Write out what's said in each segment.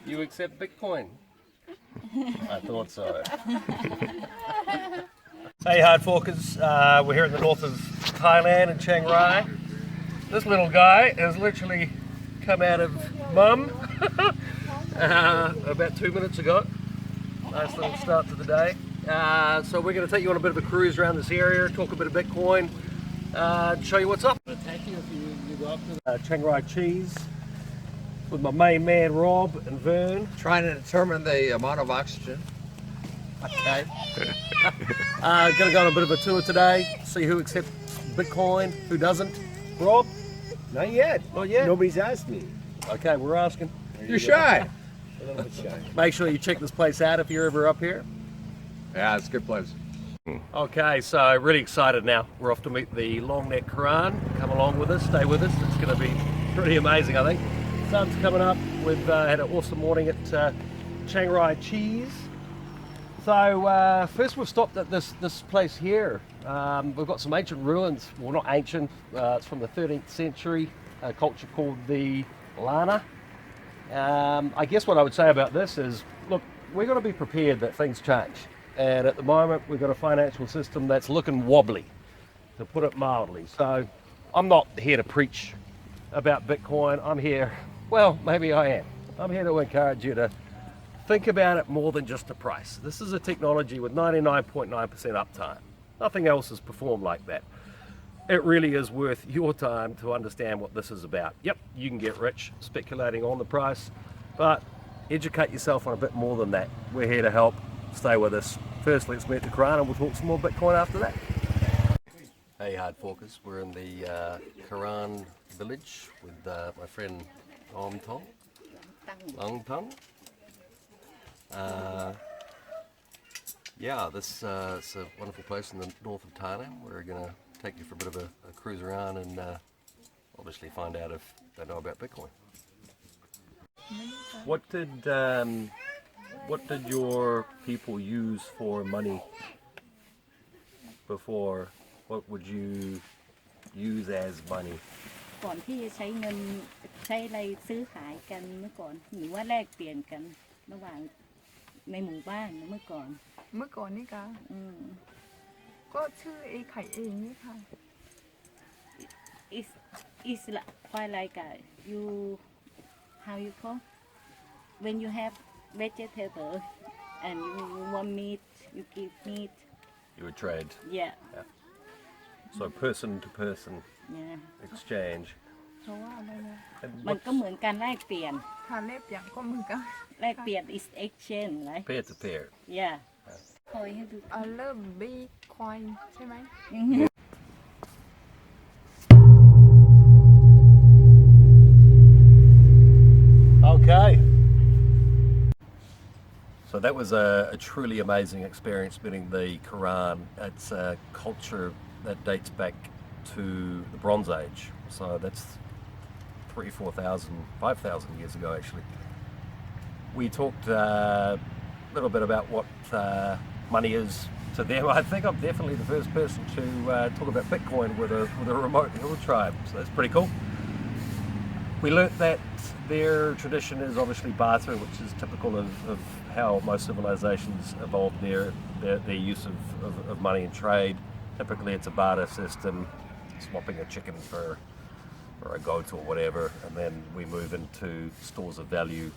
You accept Bitcoin? I thought so. Hey HardForkers, we're here in the north of Thailand in Chiang Rai. This little guy has literally come out of mum about 2 minutes ago. Nice little start to the day. So we're going to take you on a bit of a cruise around this area, talk a bit of Bitcoin, show you what's up. Attack you if you go up to the Chiang Rai cheese with my main man Rob and Vern. Trying to determine the amount of oxygen. Okay. Gonna go on a bit of a tour today, see who accepts Bitcoin, who doesn't. Rob? Not yet. Not yet? Nobody's asked me. Okay, we're asking. You're shy. A little bit shy. Make sure you check this place out if you're ever up here. Yeah, it's a good place. Okay, so really excited now. We're off to meet the long neck Quran. Come along with us, stay with us. It's gonna be pretty amazing, I think. Sun's coming up. We've had an awesome morning at Chiang Rai Cheese. So first we've stopped at this place here. We've got some ancient ruins. Well, not ancient. It's from the 13th century. A culture called the Lana. I guess what I would say about this is, look, we're going to be prepared that things change. And at the moment, we've got a financial system that's looking wobbly, to put it mildly. So I'm not here to preach about Bitcoin. I'm here, well, maybe I am. I'm here to encourage you to think about it more than just the price. This is a technology with 99.9% uptime. Nothing else has performed like that. It really is worth your time to understand what this is about. Yep, you can get rich speculating on the price, but educate yourself on a bit more than that. We're here to help. Stay with us. First, let's meet the Quran and we'll talk some more Bitcoin after that. Hey HardForkers, we're in the Quran village with my friend Long Tong. Yeah, this it's a wonderful place in the north of Thailand. We're going to take you for a bit of a cruise around and obviously find out if they know about Bitcoin. What did your people use for money before? What would you use as money? ก่อนที่จะใช้เงินใช้อะไรซื้อขายกันเมื่อก่อนหรือว่าแลกเปลี่ยนกันระหว่างในหมู่บ้านเมื่อก่อน เมื่อก่อนนี่ค่ะก็ชื่อไอ้ไข่เองนี่ค่ะ is quite like you how you call when you have vegetable and you want meat you give meat You would trade. yeah So person to person yeah exchange. เพราะว่าอะไรนะ And มันก็เหมือนการแลกเปลี่ยน ทานเล็บอย่างก็มือกัน แลกเปลี่ยน is exchange right peer to peer. yeah คอยให้ดู เริ่มบีคอยใช่ไหม Okay. So that was a truly amazing experience meeting the Quran. It's a culture that dates back to the Bronze Age. So that's 3,000, 4,000, 5,000 years ago actually. We talked a little bit about what money is to them. I think I'm definitely the first person to talk about Bitcoin with a remote hill tribe. So that's pretty cool. We learnt that their tradition is obviously barter, which is typical of how most civilizations evolved their use of money and trade. Typically it's a barter system, swapping a chicken for a goat or whatever, and then we move into stores of value.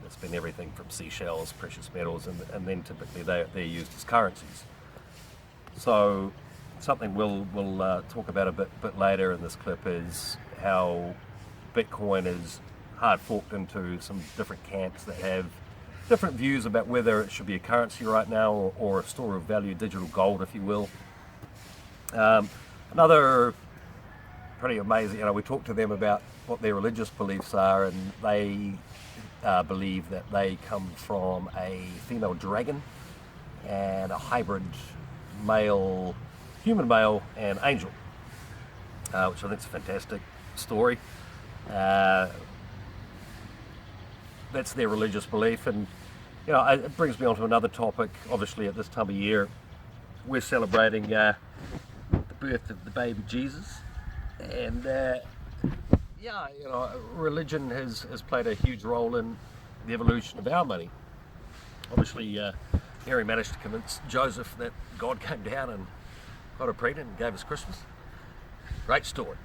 It's been everything from seashells, precious metals, and then typically they're used as currencies. So something we'll talk about a bit later in this clip is how Bitcoin is hard forked into some different camps that have different views about whether it should be a currency right now or a store of value, digital gold, if you will. Another pretty amazing, we talked to them about what their religious beliefs are, and they believe that they come from a female dragon and a hybrid male, human male and angel, which I think is a fantastic story. That's their religious belief, and it brings me on to another topic. Obviously at this time of year we're celebrating the birth of the baby Jesus, and religion has played a huge role in the evolution of our money. Obviously, Mary managed to convince Joseph that God came down and got her pregnant and gave us Christmas. Great story.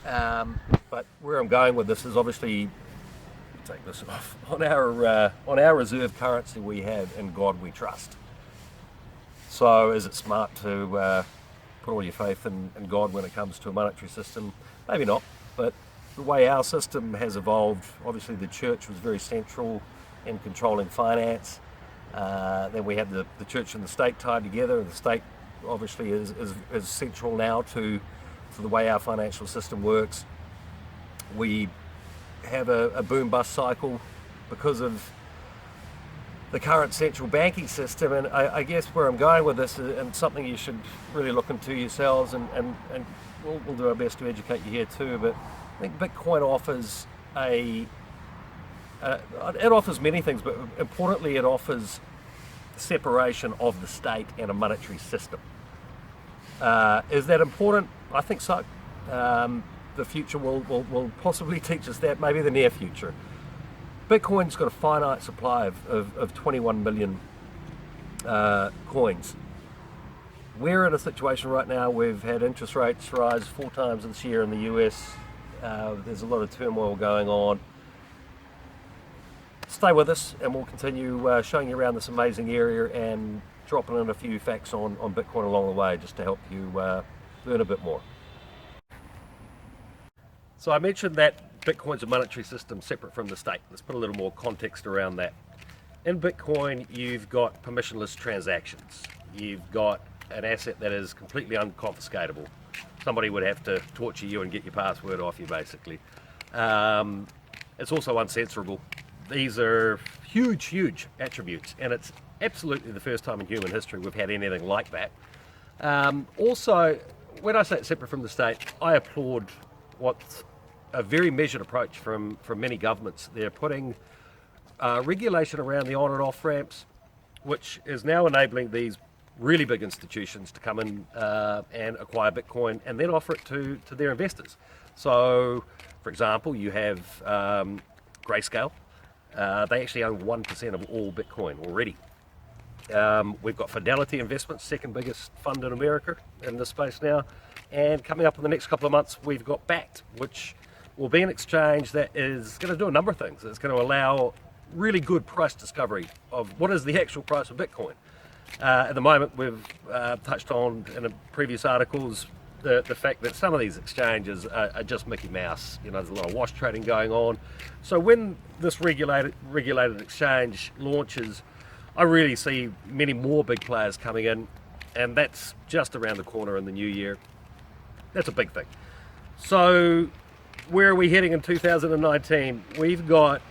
But where I'm going with this is obviously take this off on our reserve currency we have in God we trust. So is it smart to put all your faith in God when it comes to a monetary system? Maybe not, but the way our system has evolved, obviously the church was very central in controlling finance. Then we had the church and the state tied together, and the state obviously is central now to the way our financial system works. We have a boom-bust cycle because of the current central banking system, and I guess where I'm going with this is, and something you should really look into yourselves, and we'll do our best to educate you here too, but I think Bitcoin offers it offers many things, but importantly it offers separation of the state and a monetary system. Is that important? I think so. The future will possibly teach us that, maybe the near future. Bitcoin's got a finite supply of 21 million coins. We're in a situation right now, we've had interest rates rise 4 times this year in the US. There's a lot of turmoil going on. Stay with us and we'll continue showing you around this amazing area and dropping in a few facts on Bitcoin along the way just to help you learn a bit more. So I mentioned that Bitcoin's a monetary system separate from the state. Let's put a little more context around that. In Bitcoin, you've got permissionless transactions. You've got an asset that is completely unconfiscatable. Somebody would have to torture you and get your password off you, basically. It's also uncensorable. These are huge, huge attributes, and it's absolutely the first time in human history we've had anything like that. Also, when I say it's separate from the state, I applaud what's a very measured approach from many governments. They're putting regulation around the on and off ramps, which is now enabling these really big institutions to come in and acquire Bitcoin and then offer it to their investors. So, for example, you have Grayscale. They actually own 1% of all Bitcoin already. We've got Fidelity Investments, second biggest fund in America in this space now. And coming up in the next couple of months, we've got Backed, which will be an exchange that is going to do a number of things. It's going to allow really good price discovery of what is the actual price of Bitcoin. At the moment, we've touched on in previous articles the fact that some of these exchanges are just Mickey Mouse. You know, there's a lot of wash trading going on. So when this regulated exchange launches, I really see many more big players coming in, and that's just around the corner in the new year. That's a big thing. So where are we heading in 2019? We've got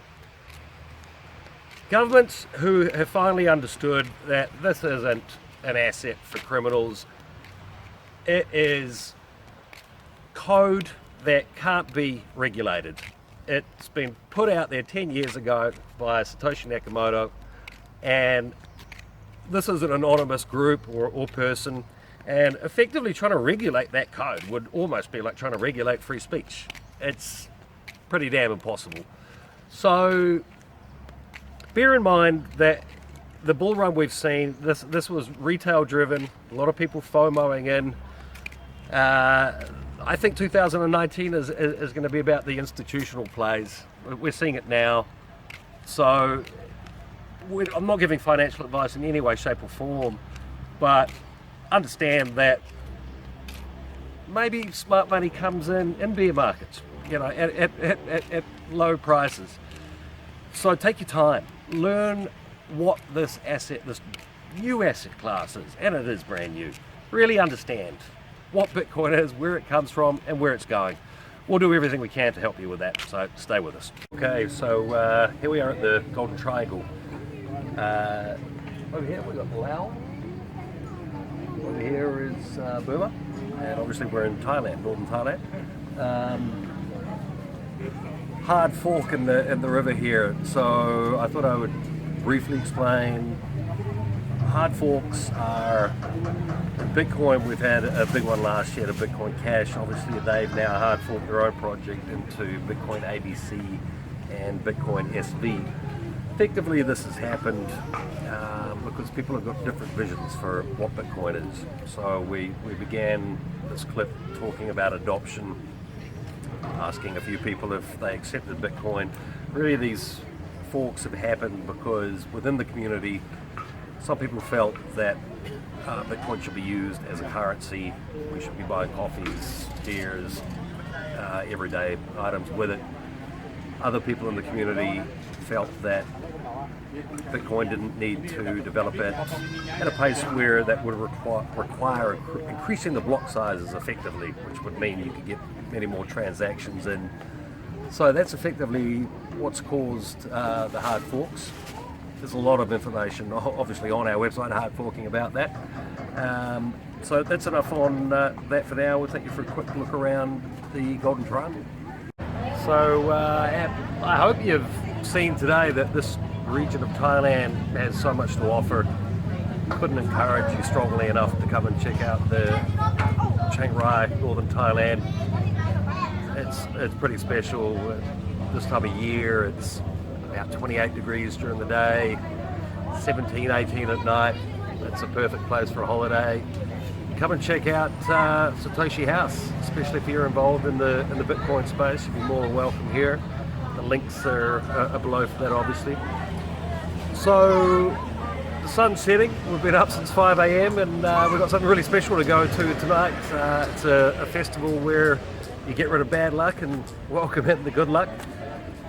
governments who have finally understood that this isn't an asset for criminals. It is code that can't be regulated. It's been put out there 10 years ago by Satoshi Nakamoto, and this is an anonymous group or person, and effectively trying to regulate that code would almost be like trying to regulate free speech. It's pretty damn impossible. So bear in mind that the bull run we've seen, this was retail driven, a lot of people FOMOing in. I think 2019 is going to be about the institutional plays. We're seeing it now. So I'm not giving financial advice in any way, shape or form, but understand that maybe smart money comes in bear markets, you know, at low prices. So take your time, learn what this new asset class is, and it is brand new. Really understand what Bitcoin is, where it comes from, and where it's going. We'll do everything we can to help you with that, so stay with us. Okay, so here we are at the Golden Triangle. Over here we've got Laos. Over here is Burma, and obviously we're in Thailand, northern Thailand. Hard fork in the river here, so I thought I would briefly explain. Hard forks are Bitcoin. We've had a big one last year, the Bitcoin Cash. Obviously they've now hard forked their own project into Bitcoin ABC and Bitcoin SV. Effectively, this has happened because people have got different visions for what Bitcoin is. So we began this clip talking about adoption, asking a few people if they accepted Bitcoin. Really, these forks have happened because within the community, some people felt that Bitcoin should be used as a currency. We should be buying coffees, beers, everyday items with it. Other people in the community felt that Bitcoin didn't need to develop it at a pace where that would require increasing the block sizes effectively, which would mean you could get many more transactions in. So that's effectively what's caused the hard forks. There's a lot of information obviously on our website, HardForking, about that. So that's enough on that for now. We'll take you for a quick look around the Golden Triangle. So I hope you've seen today that this region of Thailand has so much to offer. Couldn't encourage you strongly enough to come and check out the Chiang Rai, northern Thailand. It's pretty special. This time of year it's about 28 degrees during the day, 17, 18 at night. It's a perfect place for a holiday. Come and check out Satoshi House, especially if you're involved in the Bitcoin space. You'll be more than welcome here. The links are below for that, obviously. So the sun's setting. We've been up since 5 a.m. and we've got something really special to go to tonight. It's a festival where you get rid of bad luck and welcome in the good luck.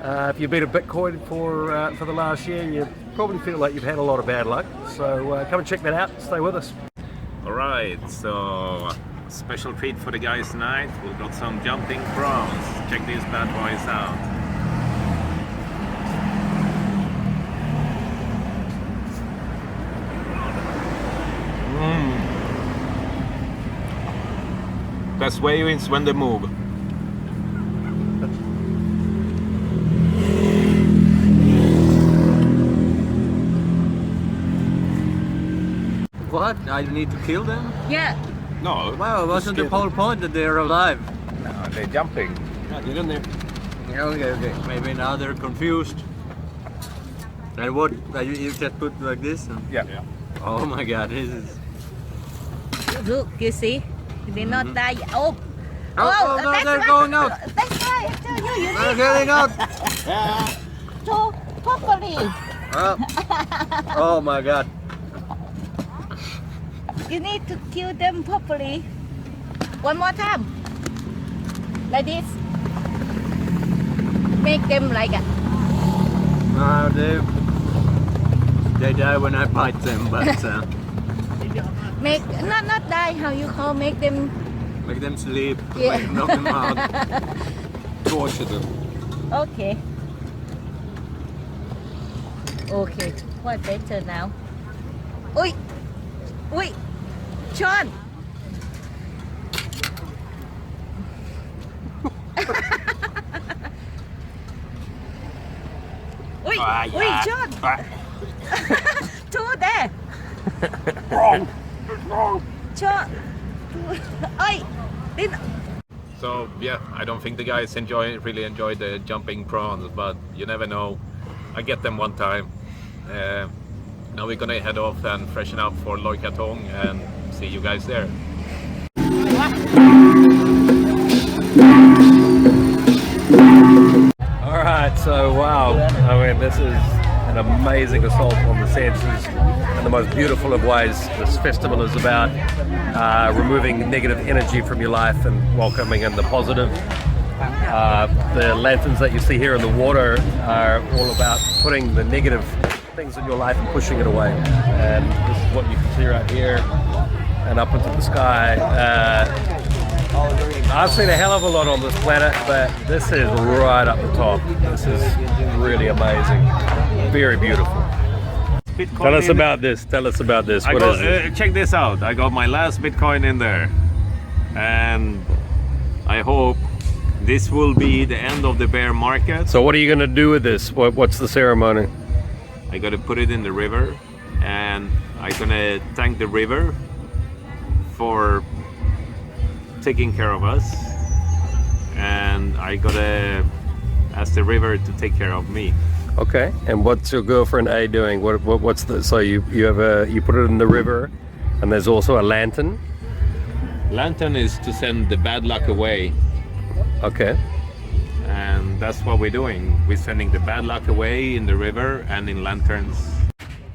If you've been a Bitcoin for the last year, you probably feel like you've had a lot of bad luck. So come and check that out. Stay with us. Alright, so special treat for the guys tonight. We've got some jumping prawns. Check these bad boys out. Best way is when they move. What? I need to kill them? Yeah. No, Wow, wasn't the whole point that they're alive? no, they're jumping. Get in there. Yeah, okay. Maybe now they're confused. And what? You just put like this? Yeah. Oh my god, this is... Look, you see? They not die. Oh, Oh, no, that's they're right. going out. That's right. I tell you, you They're need getting out! to properly. Oh my god. You need to kill them properly. One more time. Like this. Make them like a... They die when I bite them, but Make not die. How you call? Make them. make them sleep, Yeah. knock them out, torture them. Okay. Okay. What better now? Oi, oi, Sean. Oi, oi, Sean. Two there. Wrong! Sean. Oi, didn't. So yeah, I don't think the guys really enjoy the jumping prawns, but you never know. I get them one time. Now we're gonna head off and freshen up for Loy Krahtong and see you guys there. All right, so wow, I mean, this is an amazing assault on the senses in the most beautiful of ways. This festival is about removing negative energy from your life and welcoming in the positive. The lanterns that you see here in the water are all about putting the negative things in your life and pushing it away. And this is what you can see right here and up into the sky. I've seen a hell of a lot on this planet, but this is right up the top. This is really amazing. Very beautiful. Bitcoin Tell us in- about this. Tell us about this. What is this? Check this out. I got my last Bitcoin in there, and I hope this will be the end of the bear market. So what are you going to do with this? What's the ceremony? I gotta put it in the river, and I'm gonna thank the river for taking care of us, and I gotta ask the river to take care of me. Okay. And what's your girlfriend A doing? What's the so you put it in the river, and there's also a lantern. Lantern is to send the bad luck away, Okay. and that's what we're doing. We're sending the bad luck away in the river and in lanterns.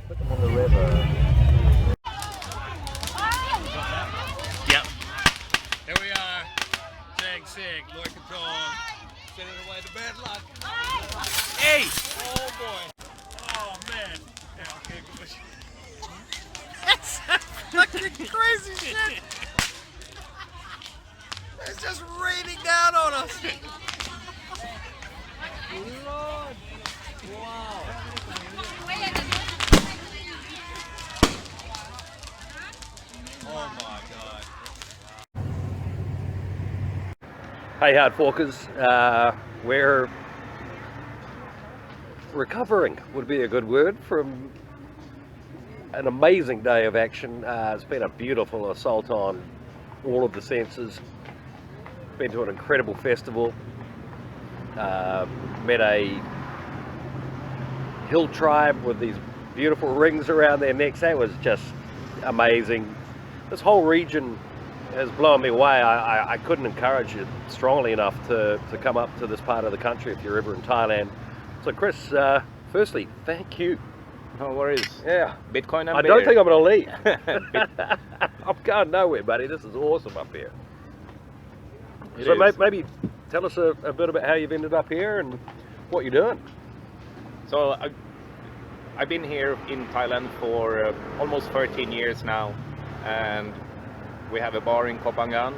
Put them on the river. Yep. Here we are. Chang Sig, Loy Krahtong, sending away the bad luck. Hey! Oh boy. Oh man. Yeah, okay, good. That's fucking crazy shit. It's just raining down on us. Lord. Wow. Oh my God. Hey HardForkers, we're recovering would be a good word from an amazing day of action. It's been a beautiful assault on all of the senses. Been to an incredible festival. Met a hill tribe with these beautiful rings around their necks. That was just amazing. This whole region has blown me away. I couldn't encourage you strongly enough to come up to this part of the country if you're ever in Thailand. So Kris, firstly, thank you. No worries. Yeah. Bitcoin and I don't think I'm going to leave. I'm going nowhere, buddy. This is awesome up here. So maybe tell us a bit about how you've ended up here and what you're doing. So I've been here in Thailand for almost 13 years now, and we have a bar in Koh Phangan.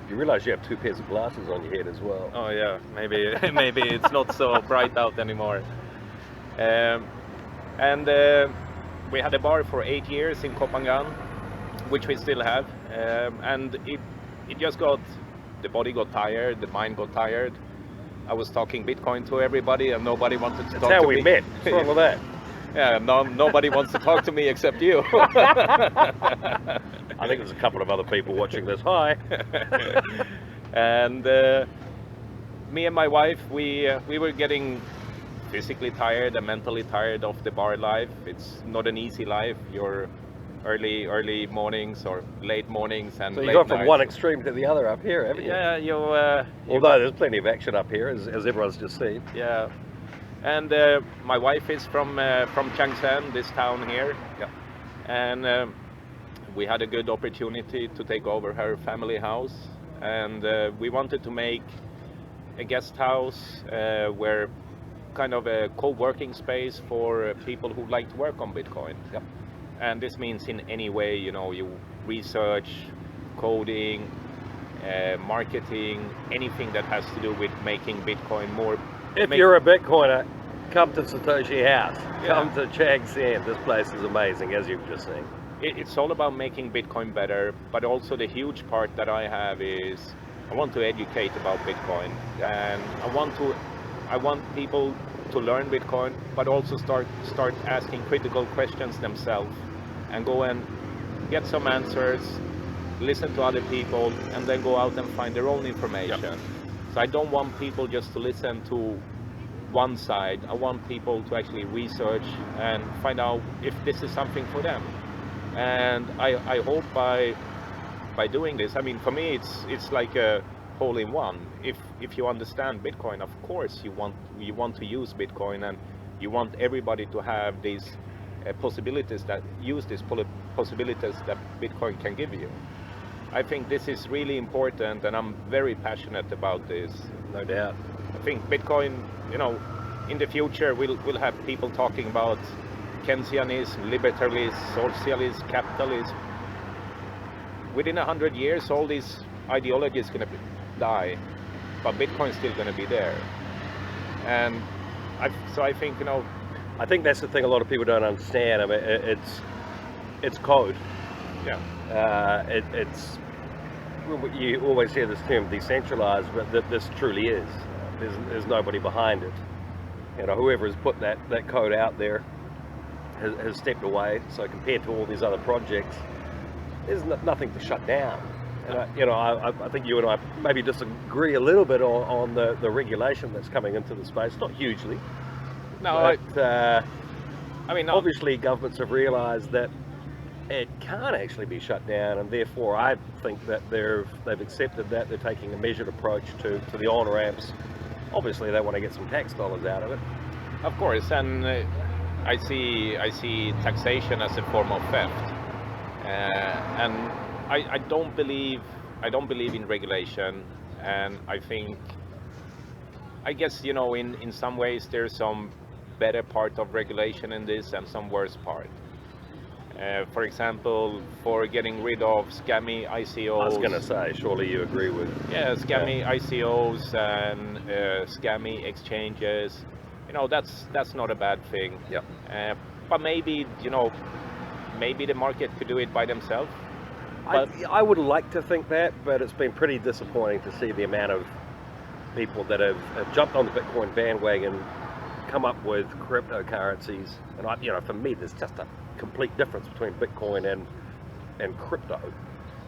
You realize you have two pairs of glasses on your head as well. Oh yeah, maybe maybe it's not so bright out anymore. And we had a bar for 8 years in Koh Phangan, which we still have, and it just the body got tired, the mind got tired. I was talking Bitcoin to everybody, and nobody wanted to talk to me. That's how we met. What's wrong with that? Yeah, nobody wants to talk to me except you. I think there's a couple of other people watching this. Hi. And me and my wife, we were getting physically tired and mentally tired of the bar life. It's not an easy life. You're early mornings or late mornings and so you late got from nights. one extreme to the other up here, haven't you? Yeah, Although there's plenty of action up here, as everyone's just seen. yeah. And my wife is from Changsan, this town here. Yeah. And we had a good opportunity to take over her family house, and we wanted to make a guest house where kind of a co-working space for people who like to work on Bitcoin. Yep. And this means in any way, you research, coding, marketing, anything that has to do with making Bitcoin more. If you're a Bitcoiner, come to Satoshi House. Yeah. Come to Changsan. This place is amazing, as you've just seen. It's all about making Bitcoin better, but also the huge part that I have is I want to educate about Bitcoin, and I want people to learn Bitcoin, but also start asking critical questions themselves, and go and get some answers, listen to other people, and then go out and find their own information. Yep. So I don't want people just to listen to one side. I want people to actually research and find out if this is something for them. And I hope by doing this, I mean, for me it's like a hole-in-one. If you understand Bitcoin, of course you want to use Bitcoin, and you want everybody to have these possibilities that possibilities that Bitcoin can give you. I think this is really important, and I'm very passionate about this. No doubt. I think Bitcoin, in the future we'll have people talking about Keynesianism, libertarianism, socialism, capitalism. Within 100 years, all these ideologies are going to die, but Bitcoin's still going to be there. And I think, I think that's the thing a lot of people don't understand. I mean, it's code. Yeah. It's you always hear this term decentralized, but this truly is. There's nobody behind it. Whoever has put that code out there has stepped away. So compared to all these other projects, there's nothing to shut down. And I think you and I maybe disagree a little bit on the regulation that's coming into the space. Not hugely, No, But I mean, no, obviously governments have realised that it can't actually be shut down, and therefore I think that they've accepted that they're taking a measured approach to the on-ramps. Obviously they want to get some tax dollars out of it. of course, and I see taxation as a form of theft, and I don't believe in regulation, and I guess in some ways there's some better part of regulation in this and some worse part. For example, for getting rid of scammy ICOs. I was going to say, surely you agree with. Yeah, scammy ICOs and scammy exchanges. That's not a bad thing. Yeah. But maybe the market could do it by themselves. But I would like to think that, but it's been pretty disappointing to see the amount of people that have jumped on the Bitcoin bandwagon, come up with cryptocurrencies, and for me, there's just a complete difference between Bitcoin and crypto.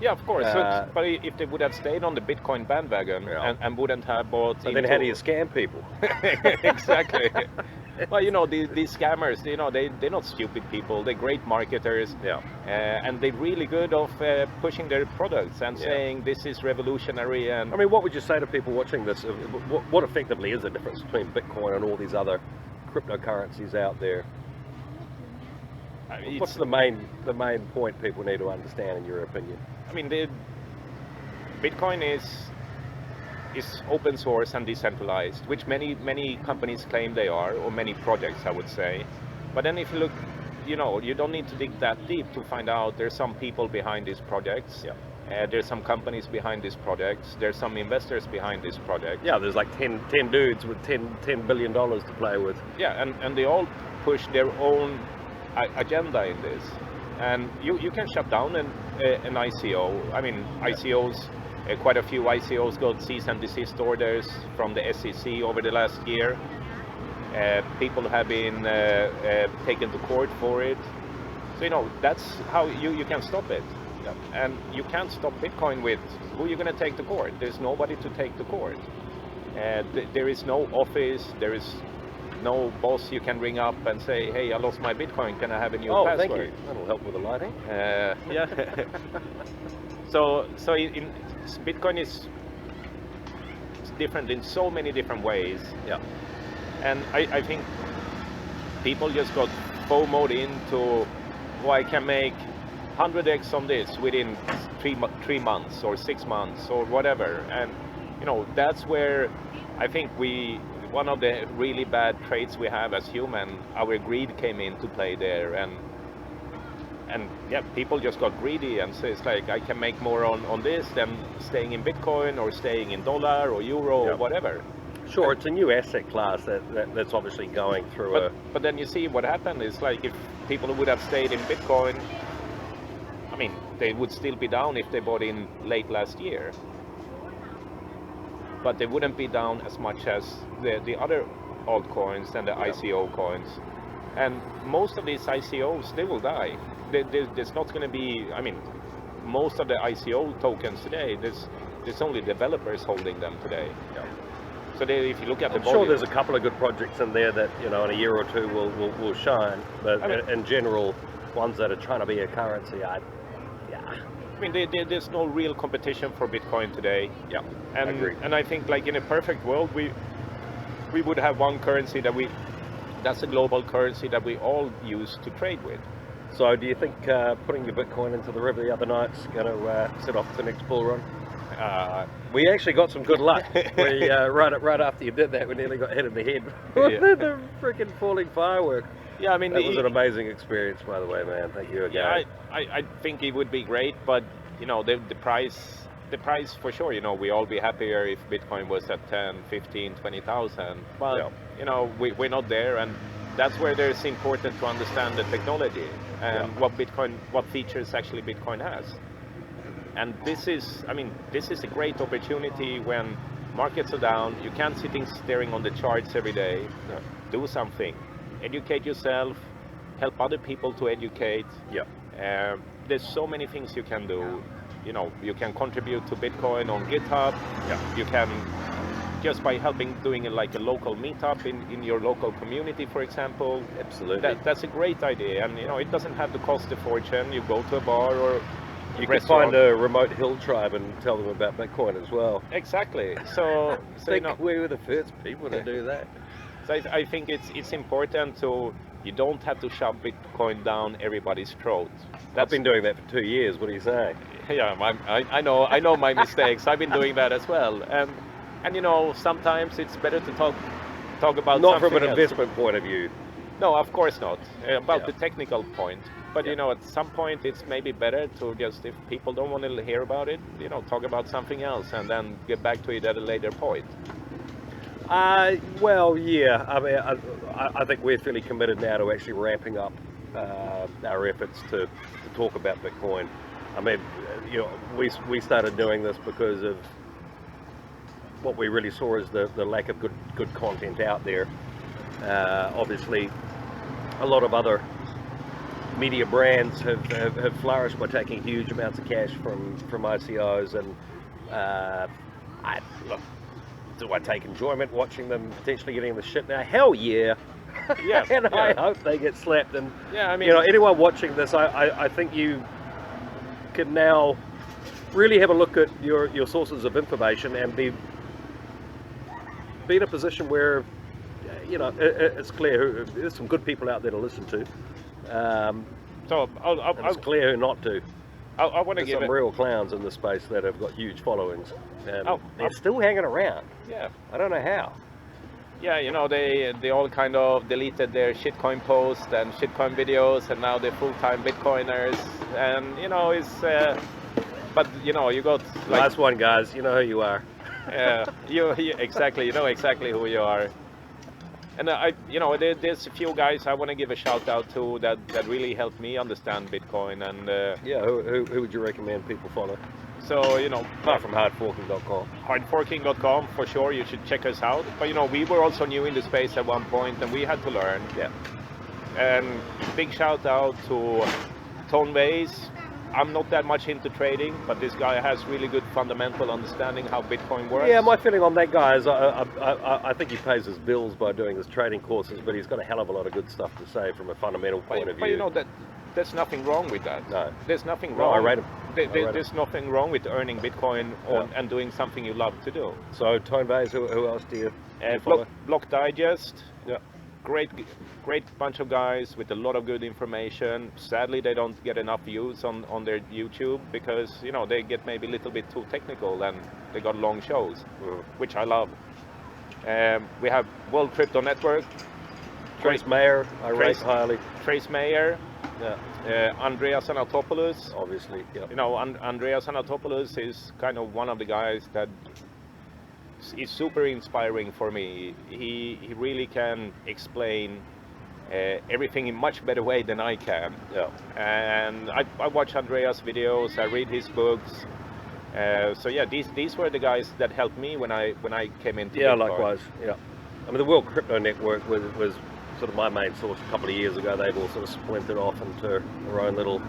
yeah, of course. But if they would have stayed on the Bitcoin bandwagon and wouldn't have bought, So then how do you scam people? Exactly. Well, these scammers, they're not stupid people. They're great marketers. Yeah. And they're really good of pushing their products and saying this is revolutionary. And I mean, what would you say to people watching this? What effectively is the difference between Bitcoin and all these other cryptocurrencies out there? What's the main point people need to understand, in your opinion? I mean, Bitcoin is open source and decentralized, which many companies claim they are, or many projects, I would say. But then if you look, you don't need to dig that deep to find out there's some people behind these projects. Yeah. There's some companies behind these projects. There's some investors behind these projects. Yeah, there's like 10 dudes with $10 billion to play with. Yeah, and they all push their own agenda in this. And you can shut down an ICO. I mean, ICOs, quite a few ICOs got cease and desist orders from the SEC over the last year. People have been taken to court for it. So, that's how you can stop it. Yeah. And you can't stop Bitcoin with who you're going to take to court. There's nobody to take to court. There is no office, there is no boss you can ring up and say, hey, I lost my Bitcoin, can I have a new password? Thank you. That'll help with the lighting. Yeah. So Bitcoin is different in so many different ways. Yeah. And I think people just got FOMO'd into, I can make 100x on this within 3 months or 6 months or whatever. And that's where I think one of the really bad traits we have as human, our greed came into play there, and yeah, people just got greedy and says like, I can make more on this than staying in Bitcoin or staying in dollar or euro or whatever. Sure, it's a new asset class that's obviously going through but then you see what happened is like, if people would have stayed in Bitcoin, I mean, they would still be down if they bought in late last year. But they wouldn't be down as much as the other altcoins and the ICO coins. And most of these ICOs, they will die. There's not going to be, I mean, most of the ICO tokens today, there's only developers holding them today. Yeah. So if you look at I'm sure there's a couple of good projects in there that, in a year or two will shine. But in general, ones that are trying to be a currency, I mean, there's no real competition for Bitcoin today. Yeah, and I agree. And I think like in a perfect world, we would have one currency that's a global currency that we all use to trade with. So do you think putting your Bitcoin into the river the other night's going to set off the next bull run? We actually got some good luck. We right after you did that, we nearly got hit in the head with the freaking falling firework. Yeah, I mean, that was an amazing experience, by the way, man. Thank you again. Yeah, I think it would be great, but the price for sure. We all be happier if Bitcoin was at 10, 15, 20,000. But we're not there, and that's where it's important to understand the technology and what features actually Bitcoin has. And this is a great opportunity when markets are down. You can't sit staring on the charts every day. Do something. Educate yourself, help other people to educate. Yeah. There's so many things you can do. You can contribute to Bitcoin on GitHub. Yeah. You can just by helping doing like a local meetup in your local community, for example. Absolutely. That's a great idea, and it doesn't have to cost a fortune. You go to a bar or You could restaurant. find a remote hill tribe and tell them about Bitcoin as well. Exactly. So We were the first people to do that. So I think it's important to, you don't have to shove Bitcoin down everybody's throat. I've been doing that for 2 years. What do you say? Yeah, I know my mistakes. I've been doing that as well, and sometimes it's better to talk about Not from something an else. investment point of view. No, of course not. About Yeah. the technical point, but at some point it's maybe better to just, if people don't want to hear about it, talk about something else and then get back to it at a later point. Well, yeah. I mean, I think we're fairly committed now to actually ramping up our efforts to talk about Bitcoin. I mean, we started doing this because of what we really saw as the lack of good content out there. Obviously, a lot of other media brands have flourished by taking huge amounts of cash from ICOs, and look, do I take enjoyment watching them potentially getting the shit now? Hell yeah. Yeah, And yeah. I hope they get slapped. And Yeah, I mean, anyone watching this, I think you can now really have a look at your sources of information and be in a position where it's clear there's some good people out there to listen to. so And it's clear who not to. I want to There's give some it. real clowns in the space that have got huge followings, and they're I'll- still hanging around. Yeah. I don't know how. Yeah, they all kind of deleted their shitcoin posts and shitcoin videos, and now they're full-time Bitcoiners, and it's. But you got like, Last one, guys. You know who you are. you exactly, you know exactly who you are. And there's a few guys I want to give a shout out to that really helped me understand Bitcoin, and Yeah. Who would you recommend people follow? so Apart from HardForking.com. HardForking.com, for sure, you should check us out. But we were also new in the space at one point, and we had to learn. Yeah. And big shout out to Tone Ways. I'm not that much into trading, but this guy has really good fundamental understanding how Bitcoin works. Yeah, my feeling on that guy is I think he pays his bills by doing his trading courses, but he's got a hell of a lot of good stuff to say from a fundamental point of view. But there's nothing wrong with that. No. There's nothing No, wrong. I rate him. There's nothing wrong with earning Bitcoin and doing something you love to do. So Tone Bays, who else do you follow? Block Digest. Yeah. Great bunch of guys with a lot of good information. Sadly, they don't get enough views on their YouTube because they get maybe a little bit too technical and they got long shows, which I love. We have World Crypto Network, Trace Mayer, I rate highly. Trace Mayer, Yeah, Andreas Anatopoulos. obviously. Yeah. Andreas Anatopoulos is kind of one of the guys that is super inspiring for me. He really can explain everything in much better way than I can. Yeah. And I watch Andreas' videos, I read his books. So yeah, these were the guys that helped me when I came into Yeah, Bitcoin. likewise. Yeah. I mean, the World Crypto Network was sort of my main source a couple of years ago. They've all sort of splintered off into their own little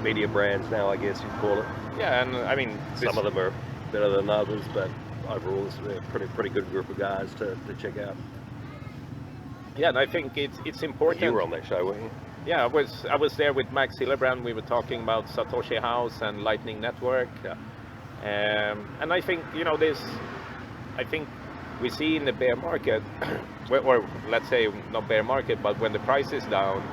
media brands now, I guess you'd call it. Yeah, and I mean, Some of them are better than others, but overall it's a pretty good group of guys to check out. yeah, and I think it's important. You were on that show, weren't you? Yeah, I was there with Max Hillerbrand. We were talking about Satoshi House and Lightning Network. Yeah. And I think I think we see in the bear market, or let's say not bear market, but when the price is down,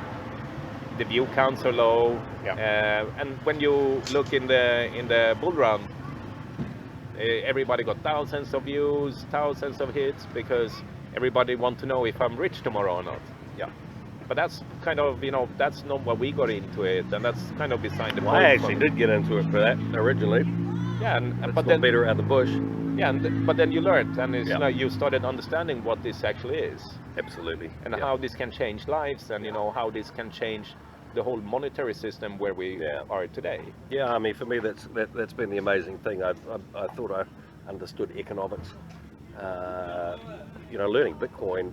the view counts are low. Yeah. And when you look in the bull run, everybody got thousands of views, thousands of hits, because everybody want to know if I'm rich tomorrow or not. Yeah. But that's kind of, that's not what we got into it, and that's kind of beside the Well, point. I actually did get into it for that originally. Yeah, but But then beat around the bush. yeah, but then you learned, and it's Yeah. like you started understanding what this actually is, Absolutely. and Yeah. how this can change lives, and how this can change the whole monetary system where we are today. Yeah, I mean, for me, that's been the amazing thing. I thought I understood economics. Learning Bitcoin,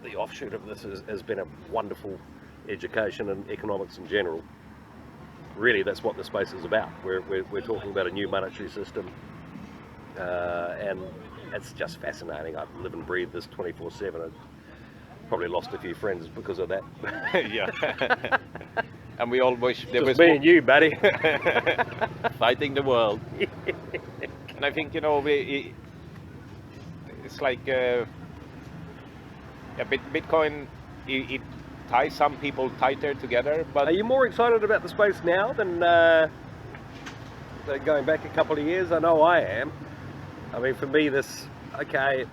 the offshoot of this has been a wonderful education in economics in general. Really, that's what the space is about. We're talking about a new monetary system and it's just fascinating. I live and breathe this 24/7. I've probably lost a few friends because of that. Yeah. And we all wish there was Just me and you, buddy. fighting the world. And I think, you know, it's like Bitcoin, it ties some people tighter together. But Are you more excited about the space now than going back a couple of years? I know I am. I mean, for me, I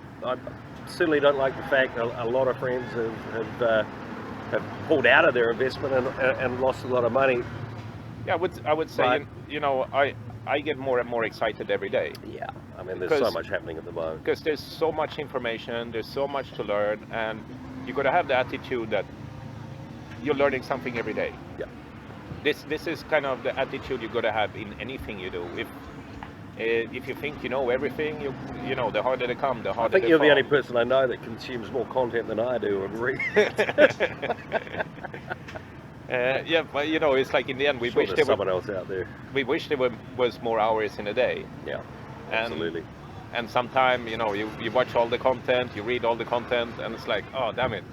certainly don't like the fact that a lot of friends have pulled out of their investment and lost a lot of money. yeah, I would say, But- you know, I get more and more excited every day. Yeah, I mean, there's so Because- much happening at the moment. Because there's so much information, there's so much to learn, and you got to have the attitude that you're learning something every day. Yeah. This is kind of the attitude you got to have in anything you do. If you think you know everything, you know, the harder they come, the I harder think they you're the fall. only person I know that consumes more content than I do and read. Yeah, but you know, it's like in the end, we Sure, wish there's there someone else out there. was more hours in a day. Yeah, And- absolutely. And sometimes, you know, you watch all the content, you read all the content, and it's like, oh damn it,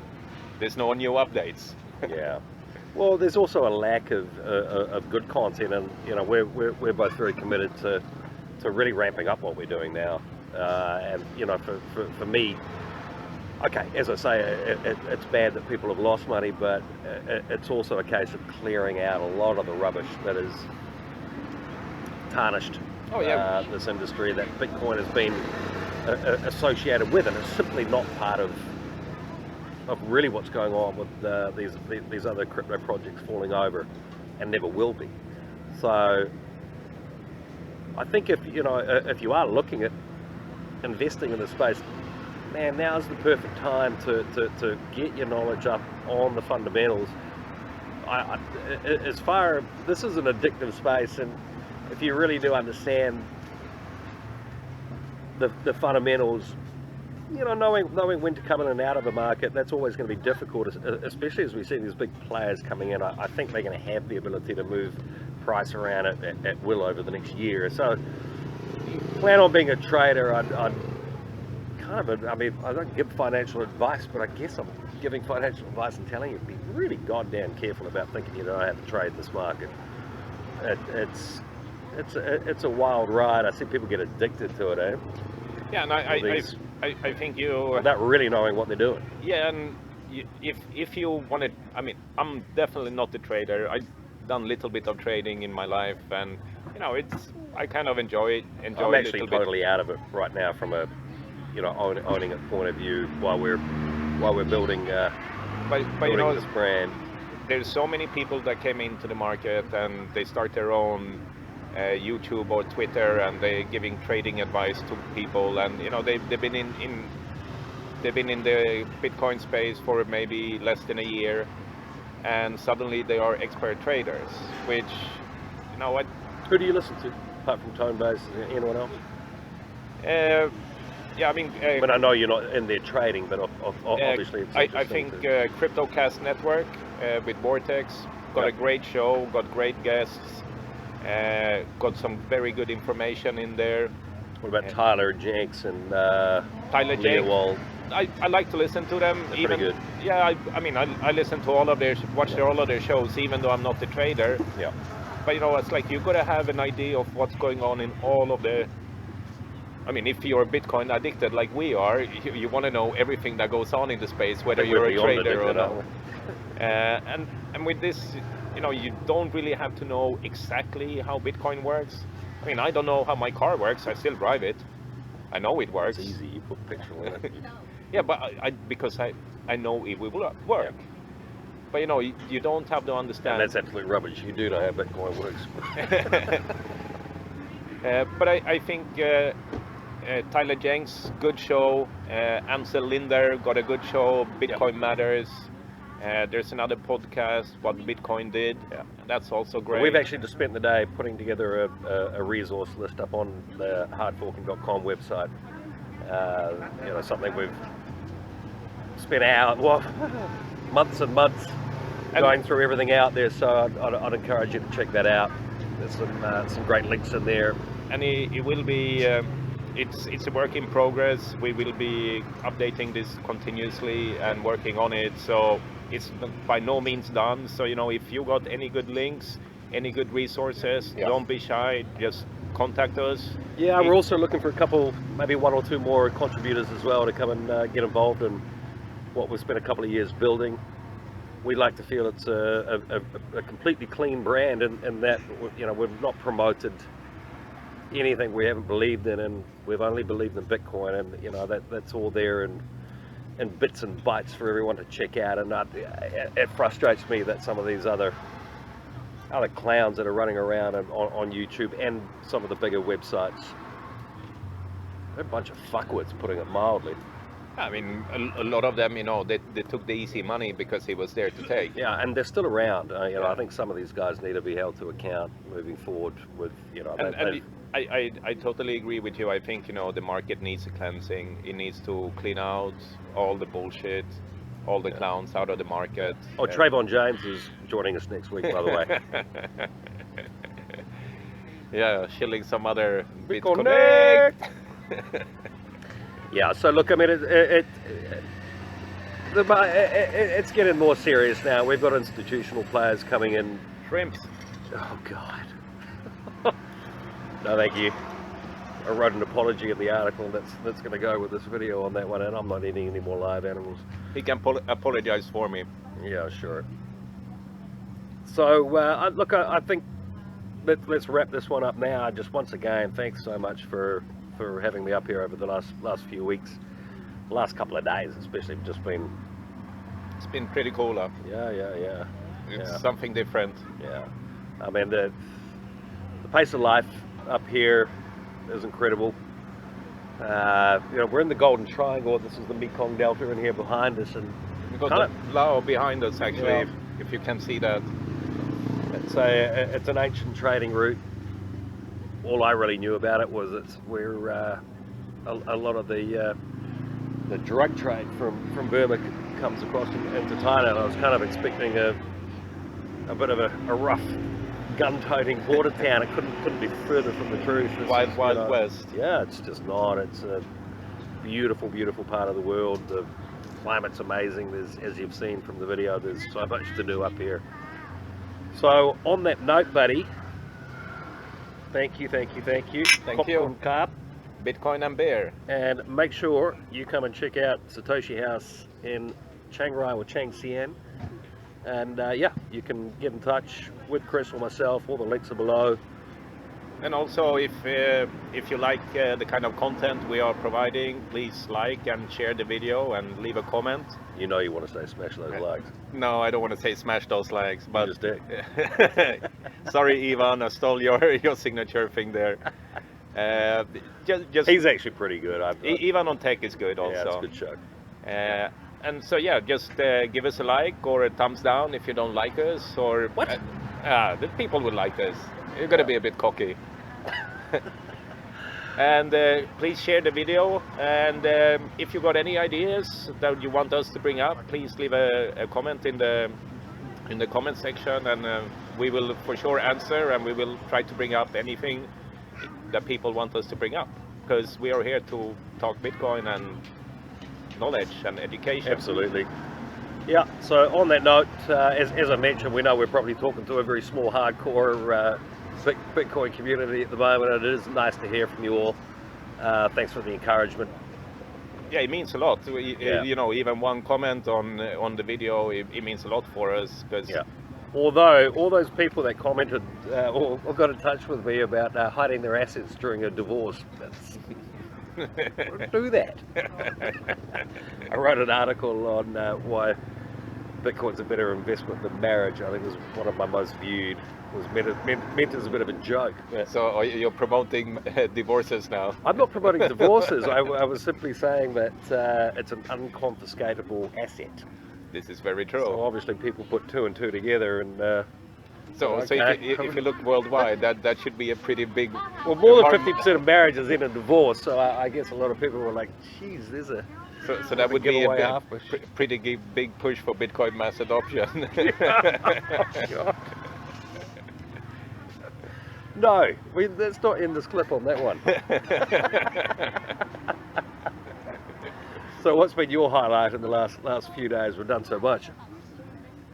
there's no new updates. Yeah. Well, there's also a lack of good content, and you know, we're both very committed to really ramping up what we're doing now. And you know, for me, okay, as I say, it's bad that people have lost money, but it's also a case of clearing out a lot of the rubbish that is tarnished Oh, yeah. this industry that Bitcoin has been associated with, and it's simply not part of really what's going on with these other crypto projects falling over, and never will be. So I think if you are looking at investing in the space, man, now's the perfect time to get your knowledge up on the fundamentals. This is an addictive space, and if you really do understand the fundamentals, you know, knowing when to come in and out of a market, that's always going to be difficult, especially as we see these big players coming in. I think they're going to have the ability to move price around at will over the next year. So plan on being a trader. I don't give financial advice, but I guess I'm giving financial advice and telling you, be really goddamn careful about thinking you don't have to trade this market. It's a wild ride. I see people get addicted to it, eh? Yeah, and I think you Without really knowing what they're doing. Yeah, and if you want to, I mean, I'm definitely not a trader. I've done a little bit of trading in my life, and you know, I kind of enjoy I'm a actually little totally out of it right now from a, you know, owning a point of view while we're building bit. But you building know, this brand. there's so many people that came into the market and they start their own YouTube or Twitter, and they're giving trading advice to people, and you know, they've been in the Bitcoin space for maybe less than a year, and suddenly they are expert traders, which, you know what, Who do you listen to apart from Tonebase? Anyone else? yeah, I mean, I mean, I know you're not in there trading, but obviously it's I interesting think to- CryptoCast Network with Vortex got a great show, got great guests, got some very good information in there. What about Tyler Jenks and Tyler Jenks. Leowald? I like to listen to them. They're pretty good. Yeah, I mean, I listen to all of their shows, even though I'm not a trader. Yeah. But you know, it's like you gotta have an idea of what's going on in all of the. I mean, if you're Bitcoin addicted like we are, you want to know everything that goes on in the space, whether I think you're we're a beyond trader or addicted, not. aren't we? And with this, you know, you don't really have to know exactly how Bitcoin works. I mean, I don't know how my car works. I still drive it. I know it works. It's easy. You put petrol in it. Yeah, but because I know it will work. Yeah. But you know, you don't have to understand. And that's absolute rubbish. You do know how Bitcoin works. But I think Tyler Jenks, good show. Ansel Linder got a good show. Bitcoin Matters. There's another podcast, What Bitcoin Did. Yeah. That's also great. We've actually just spent the day putting together a resource list up on the HardForking.com website. You know, something we've spent months and months going through everything out there. So I'd encourage you to check that out. There's some great links in there. And it will be it's a work in progress. We will be updating this continuously and working on it. So it's by no means done. So if you got any good links, any good resources, Yeah. don't be shy. Just contact us. Yeah, we're also looking for a couple, maybe 1 or 2 more contributors as well to come and get involved in what we've spent a couple of years building. We like to feel it's a completely clean brand, and that we've not promoted anything we haven't believed in, and we've only believed in Bitcoin, and that's all there in bits and bytes for everyone to check out. And it frustrates me that some of these other clowns that are running around on YouTube and some of the bigger websites, they're a bunch of fuckwits, putting it mildly. I mean, a lot of them, they took the easy money because it was there to take. Yeah, and they're still around. I think some of these guys need to be held to account moving forward with, And I totally agree with you. I think, the market needs a cleansing. It needs to clean out all the bullshit, all the clowns out of the market. Oh, Trayvon James is joining us next week, by the way. Yeah, shilling some other BitConnect. Yeah, so look, I mean, it's getting more serious now. We've got institutional players coming in. Shrimps. Oh, God. No, thank you. I wrote an apology in the article that's going to go with this video on that one, and I'm not eating any more live animals. He can apologize for me. Yeah, sure. So, look, I think let's wrap this one up now. Just once again, thanks so much for having me up here over the last few weeks, last couple of days especially. It's been pretty cool. Yeah. It's something different. Yeah, I mean the pace of life up here is incredible. We're in the Golden Triangle. This is the Mekong Delta in here behind us, and We've got the Lao behind us, actually. Yeah. If you can see that. It's an ancient trading route. All I really knew about it was it's where a lot of the drug trade from Burma comes across into Thailand. I was kind of expecting a bit of a rough gun-toting border town. It couldn't be further from the truth. Wild West. Yeah, it's just not. It's a beautiful, beautiful part of the world. The climate's amazing. As you've seen from the video, there's so much to do up here. So on that note, buddy, thank you. Thank you. Popcorn Carp. Bitcoin and beer. And make sure you come and check out Satoshi House in Chiang Rai or Chiang Sien. And you can get in touch with Kris or myself. All the links are below. And also, if you like the kind of content we are providing, please like and share the video and leave a comment. You know you want to say smash those likes. No, I don't want to say smash those likes, but You just did. Sorry, Ivan, I stole your signature thing there. Just He's actually pretty good. Ivan on tech is good also. Yeah, it's a good show. And so just give us a like or a thumbs down if you don't like us, or What? The people will like us. You're gonna be a bit cocky. And please share the video, and if you got any ideas that you want us to bring up, please leave a comment in the comment section, and we will for sure answer, and we will try to bring up anything that people want us to bring up, because we are here to talk Bitcoin and knowledge and education. Absolutely. Yeah, so on that note, as I mentioned, we know we're probably talking to a very small, hardcore Bitcoin community at the moment, and it is nice to hear from you all. Thanks for the encouragement. Yeah, it means a lot. Yeah. Even one comment on the video, it means a lot for us, because Although all those people that commented or got in touch with me about hiding their assets during a divorce, don't do that. I wrote an article on why Bitcoin's a better investment than marriage. I think it was one of my most viewed. It was meant as a bit of a joke. So you're promoting divorces now? I'm not promoting divorces. I was simply saying that it's an unconfiscatable asset. This is very true. So obviously people put 2 and 2 together, and so okay. if you look worldwide, that should be a pretty big. well, more than 50% of marriages end in divorce. So I guess a lot of people were like, "Geez, there's a." So that would be giveaway a half. pretty big push for Bitcoin mass adoption. No, let's not end this clip on that one. So what's been your highlight in the last few days? We've done so much.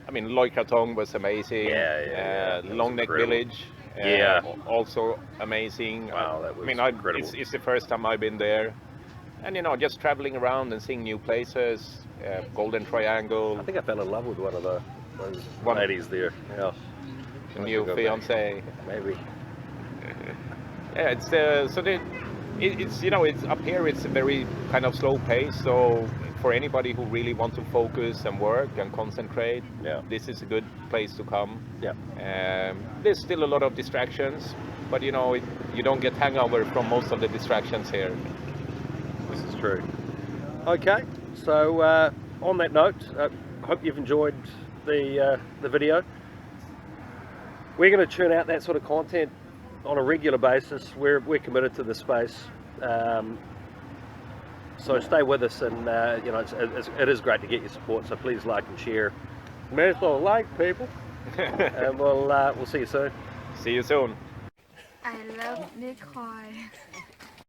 I mean, Loy Krahtong was amazing. Yeah. That was Long Neck incredible. Village. Yeah. Also amazing. Wow, that was I mean, incredible. it's the first time I've been there, and you know, just traveling around and seeing new places. Golden Triangle. I think I fell in love with one of those One- ladies there. Yeah. New Go back. fiance. Maybe. Yeah, it's it's you know, it's up here. It's a very kind of slow pace. So for anybody who really want to focus and work and concentrate, Yeah. this is a good place to come. Yeah. There's still a lot of distractions, but you know, you don't get hangover from most of the distractions here. This is true. Okay, so on that note, hope you've enjoyed the video. We're going to churn out that sort of content on a regular basis. We're committed to this space, so stay with us, and you know, it is great to get your support. So please like and share. Smash the like, people, and we'll see you soon. See you soon. I love Nicole